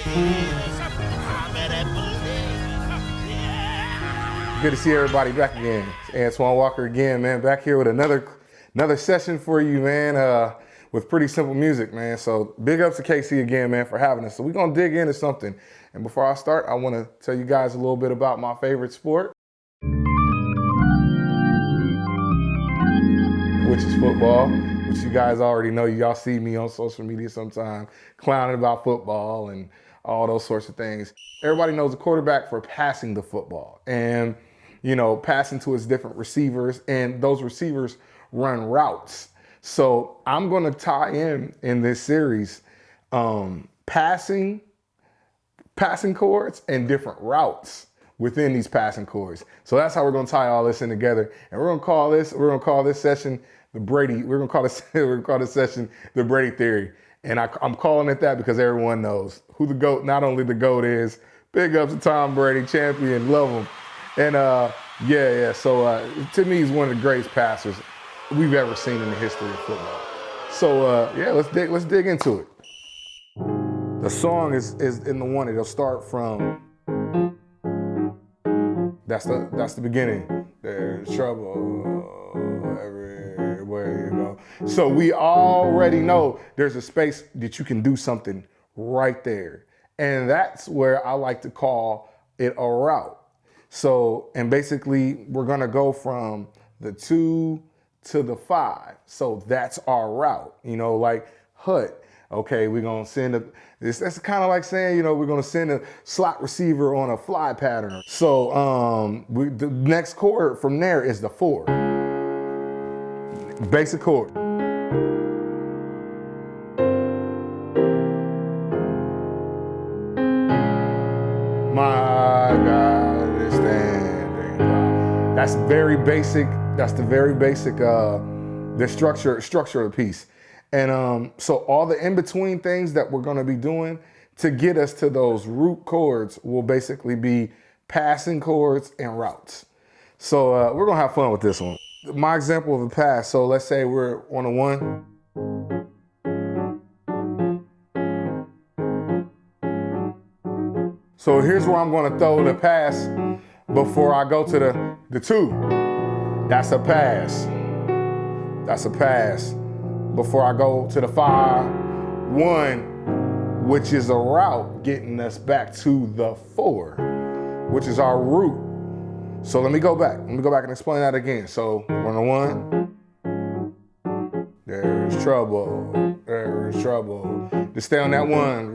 Good to see everybody back again. It's Antoine Walker again, man. Back here with another session for you, man, with Pretty Simple Music, man. So big ups to KC again, man, for having us. So we're going to dig into something. And before I start, I want to tell you guys a little bit about my favorite sport, which is football, which you guys already know. Y'all see me on social media sometime clowning about football and all those sorts of things. Everybody knows a quarterback for passing the football and, you know, passing to its different receivers, and those receivers run routes. So I'm going to tie in this series passing chords and different routes within these passing chords. So that's how we're going to tie all this in together. And we're going to call this session the Brady. We're going to call this session the Brady theory. And I'm calling it that because everyone knows who the GOAT, not only the GOAT is. Big ups to Tom Brady, champion, love him. And so to me, he's one of the greatest passers we've ever seen in the history of football. So let's dig into it. The song is in the one. It'll start from. That's the beginning. There's trouble everywhere you go. So we already know there's a space that you can do something right there. And that's where I like to call it a route. So, and basically we're gonna go from the 2 to the 5. So that's our route, you know, like hut. Okay, we're gonna send that's kind of like saying, you know, we're gonna send a slot receiver on a fly pattern. So the next chord from there is the 4. Basic chord. My God is standing by. That's very basic. That's the very basic, the structure of the piece. And so all the in-between things that we're gonna be doing to get us to those root chords will basically be passing chords and routes. So we're gonna have fun with this one. My example of a pass, so let's say we're on a 1. So here's where I'm gonna throw the pass before I go to the 2. That's a pass. That's a pass. Before I go to the 5, 1, which is a route getting us back to the 4, which is our root. So let me go back. Let me go back and explain that again. So on the 1, there's trouble. There's trouble. To stay on that 1,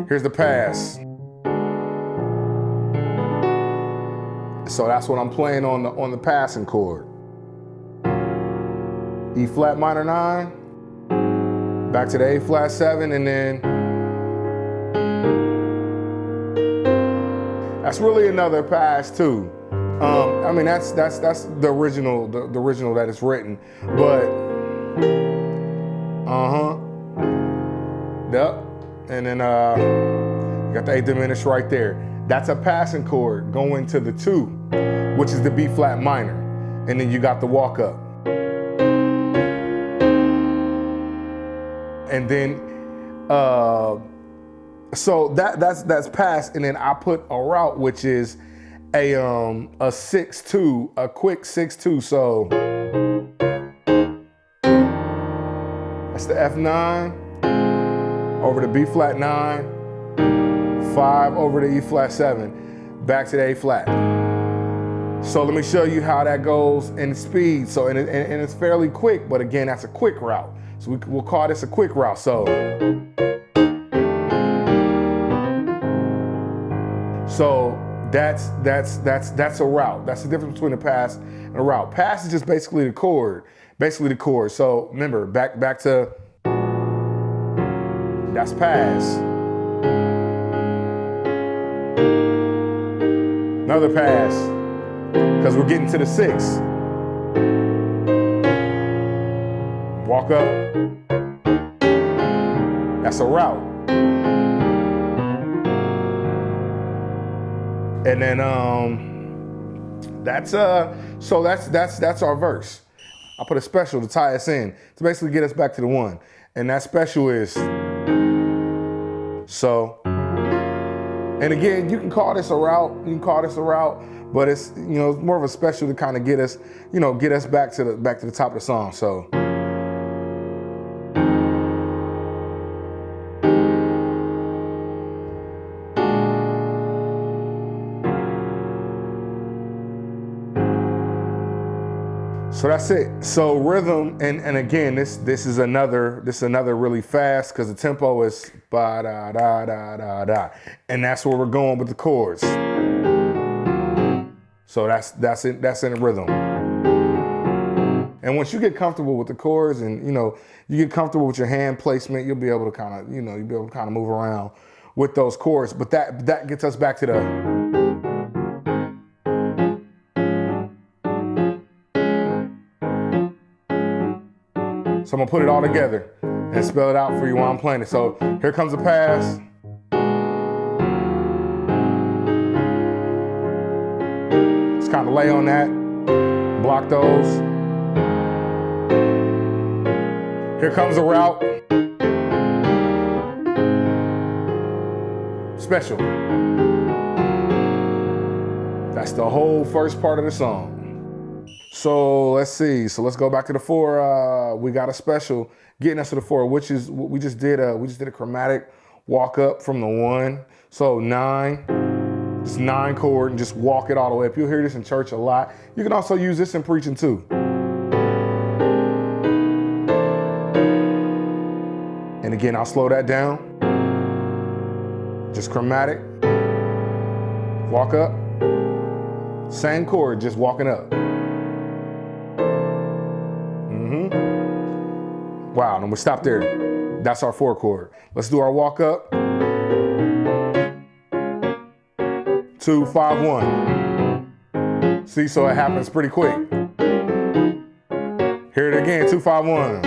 here's the pass. So that's what I'm playing on the passing chord. E flat minor 9, back to the A flat 7, and then that's really another pass too. I mean that's the original that is written, but yep, and then you got the 8th diminished right there. That's a passing chord going to the 2, which is the B flat minor, and then you got the walk up. And then, so that's pass, and then I put a route, which is a 6-2, a quick 6-2. So that's the F9 over the B flat 9, 5 over the E flat 7, back to the A flat. So let me show you how that goes in speed. So and it's fairly quick, but again, that's a quick route. So we'll call this a quick route. So that's a route. That's the difference between a pass and a route. Pass is just basically the chord. So remember, back to that's pass. Another pass, because we're getting to the 6. Walk up. That's a route. And then that's our verse. I put a special to tie us in to basically get us back to the 1. And that special is So, and again, you can call this a route, but it's, you know, more of a special to kind of get us, you know, get us back to the top of the song. So. So that's it. So rhythm, and again, this is another really fast, because the tempo is ba da da da da da, and that's where we're going with the chords. So that's in the rhythm. And once you get comfortable with the chords, and you know, you get comfortable with your hand placement, you'll be able to kind of, you know, move around with those chords. But that gets us back to the. So I'm gonna put it all together and spell it out for you while I'm playing it. So here comes the pass. Just kind of lay on that, block those. Here comes the route. Special. That's the whole first part of the song. So let's see. So let's go back to the 4. We got a special getting us to the 4, which is what we just did. We just did a chromatic walk up from the 1. So 9, just 9 chord, and just walk it all the way up. You'll hear this in church a lot. You can also use this in preaching too. And again, I'll slow that down. Just chromatic, walk up, same chord, just walking up. Wow, and we stop there. That's our 4 chord. Let's do our walk up. 2, 5, 1. See, so it happens pretty quick. Hear it again, 2, 5, 1.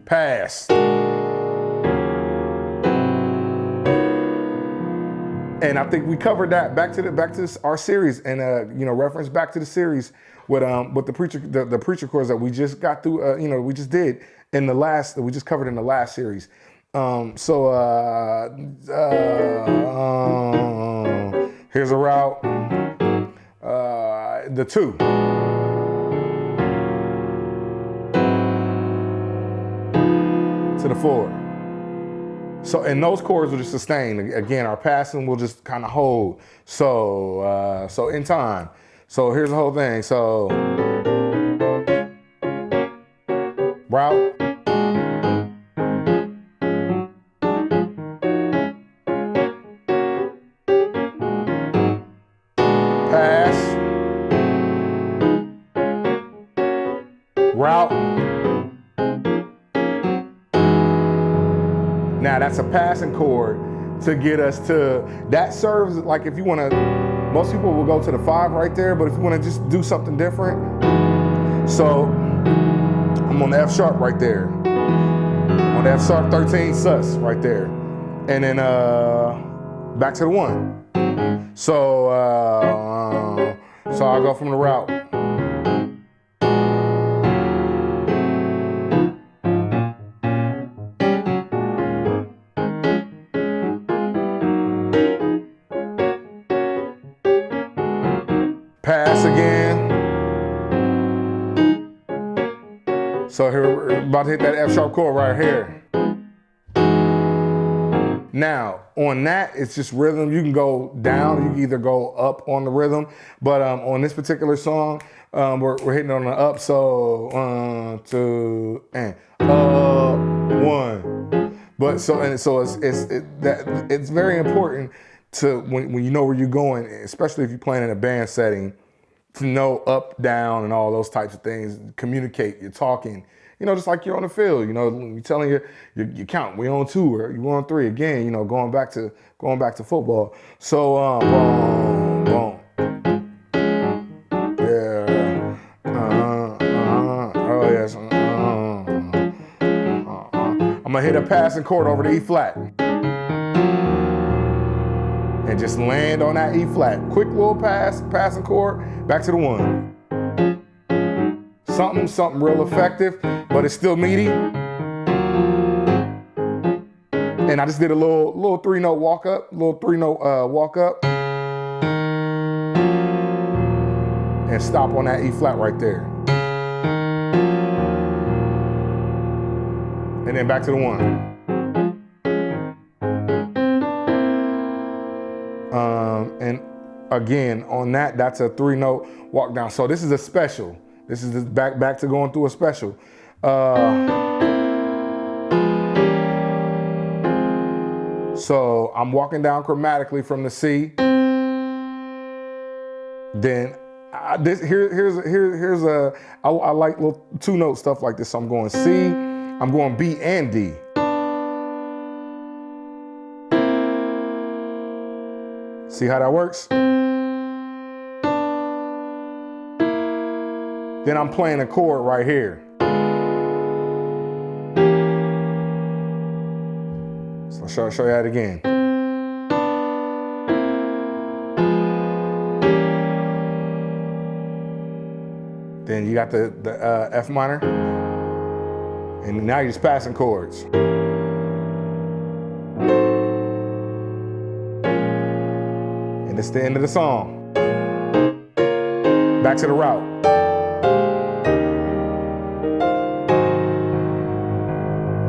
Pass. And I think we covered that back to our series, and you know, reference back to the series with the preacher chords that we just got through. You know, we just did in the last, we just covered in the last series. Here's a route. The 2. To the 4. So, and those chords will just sustain. Again, our passing will just kind of hold. So, so in time. So here's the whole thing. So, route. Pass. Route. Now that's a passing chord to get us to, that serves like if you want to, most people will go to the 5 right there, but if you want to just do something different, so I'm on the F sharp right there, on the F sharp 13 sus right there, and then back to the 1. So I'll go from the route. Pass again. So here we're about to hit that F sharp chord right here. Now on that, it's just rhythm. You can go down, you can either go up on the rhythm, but on this particular song, we're hitting on the up. So 1, 2, and up 1. But so it's very important to when you know where you're going, especially if you're playing in a band setting, to know up, down, and all those types of things. Communicate. You're talking. You know, just like you're on the field. You know, you're telling you count. We on 2 or you on 3 again. You know, going back to football. So boom, boom. Yeah. Oh yes. I'm gonna hit a passing chord over the E flat. And just land on that E flat. Quick little passing chord, back to the 1. Something real effective, but it's still meaty. And And I just did a little 3-note walk up, walk up. And stop on that E flat right there. And then back to the 1. And again, on that, that's a 3-note walk down. So this is a special. This is back to going through a special. So I'm walking down chromatically from the C. Then I like little 2-note stuff like this. So I'm going C, I'm going B and D. See how that works? Then I'm playing a chord right here. So I'll show you that again. Then you got the F minor. And now you're just passing chords. And it's the end of the song. Back to the route.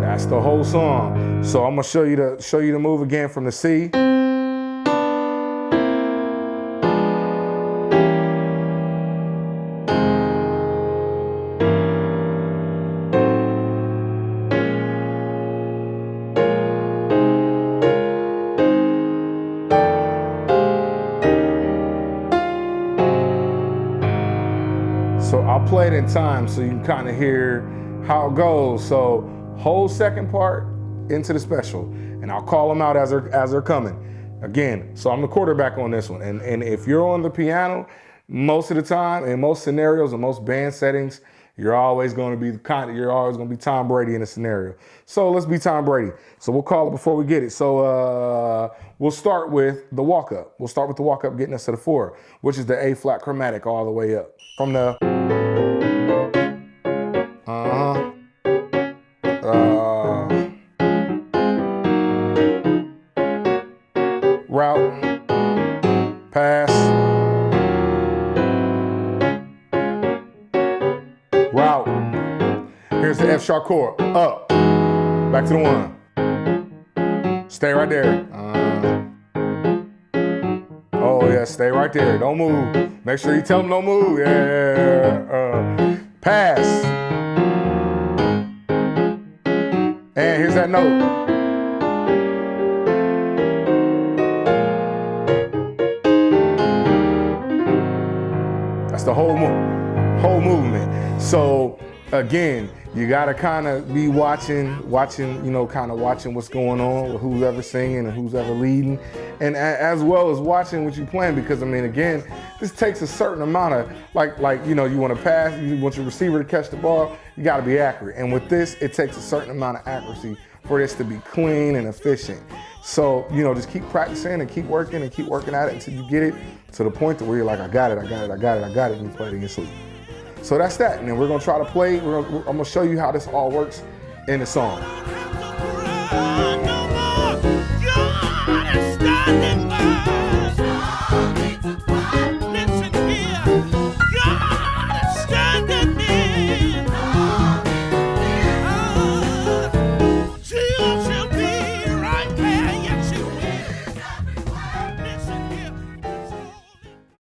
That's the whole song. So I'm gonna show you the move again from the C. So I'll play it in time so you can kind of hear how it goes. So whole second part into the special, and I'll call them out as they're coming. Again, so I'm the quarterback on this one. And if you're on the piano, most of the time, in most scenarios and most band settings, you're always going to be Tom Brady in a scenario. So let's be Tom Brady. So we'll call it before we get it. So we'll start with the walk up. We'll start with the walk up getting us to the 4, which is the A flat chromatic all the way up. From the route, pass, route. Here's the F sharp chord, up, back to the 1. Stay right there. Oh yeah, stay right there, don't move. Make sure you tell them don't move, yeah. Pass. And here's that note. That's the whole movement. So again, you gotta kind of be watching, kind of watching what's going on with who's ever singing and who's ever leading, and as well as watching what you're playing, because I mean, again, this takes a certain amount of you want to pass, you want your receiver to catch the ball, you got to be accurate, and with this, it takes a certain amount of accuracy for this to be clean and efficient. So just keep practicing and keep working at it until you get it to the point where you're like, I got it, and you play it in your sleep. So that's that, and then we're gonna try to play. I'm gonna show you how this all works in the song.